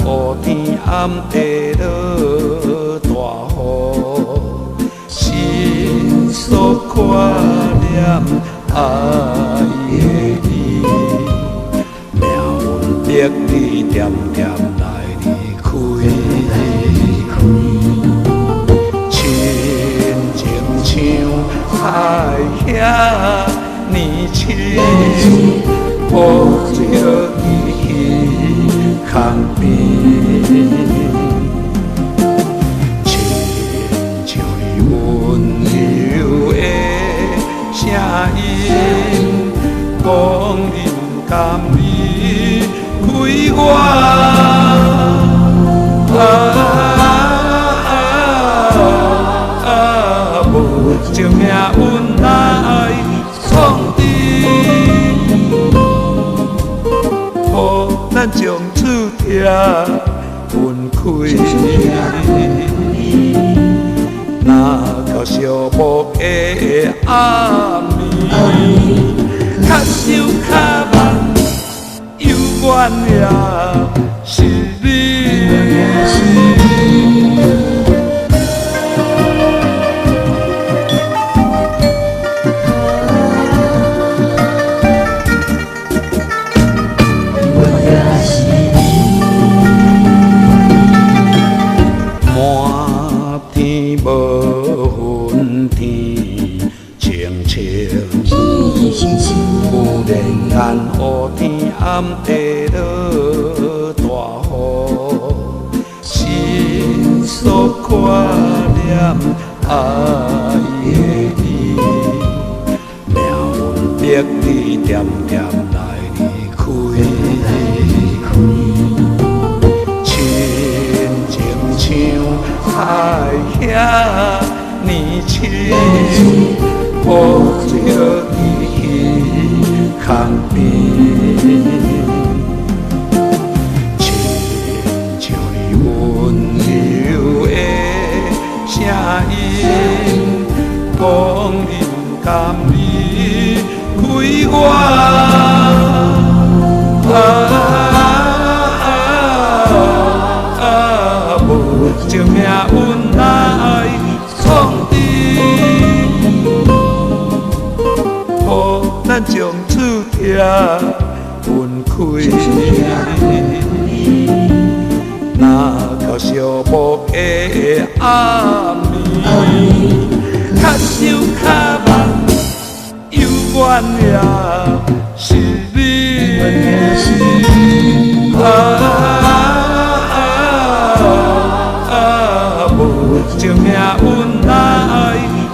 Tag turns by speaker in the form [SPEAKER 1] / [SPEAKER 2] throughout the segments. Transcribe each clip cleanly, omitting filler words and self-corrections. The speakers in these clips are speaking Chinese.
[SPEAKER 1] 黑天暗地落大雨，心所挂念爱的你，命运逼你点点来离开。亲情像海遐年轻，抱着伊空边，亲像你温柔的声音，讲人甘离开我。无情命运来创治，予咱从此拆分开。若到寂寞的暗暝，较想较梦，犹原也是你。无云天，清清忽然间黑天暗地落大雨，心所挂念爱的你，命运逼你点点来离开。亲情像海遐年轻，抱着伊空边，亲像你温柔的声音，讲人甘离开我。无情命运来创治，予咱从此拆分开。若到寂寞的暗暝，较想较梦，犹原也是你。无情命运来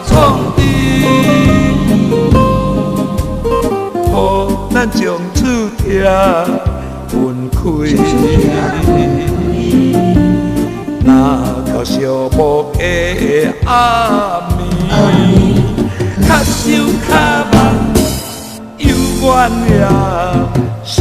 [SPEAKER 1] 创治，予咱从此拆分开。若到寂寞的暗暝，较想较梦，犹原也是。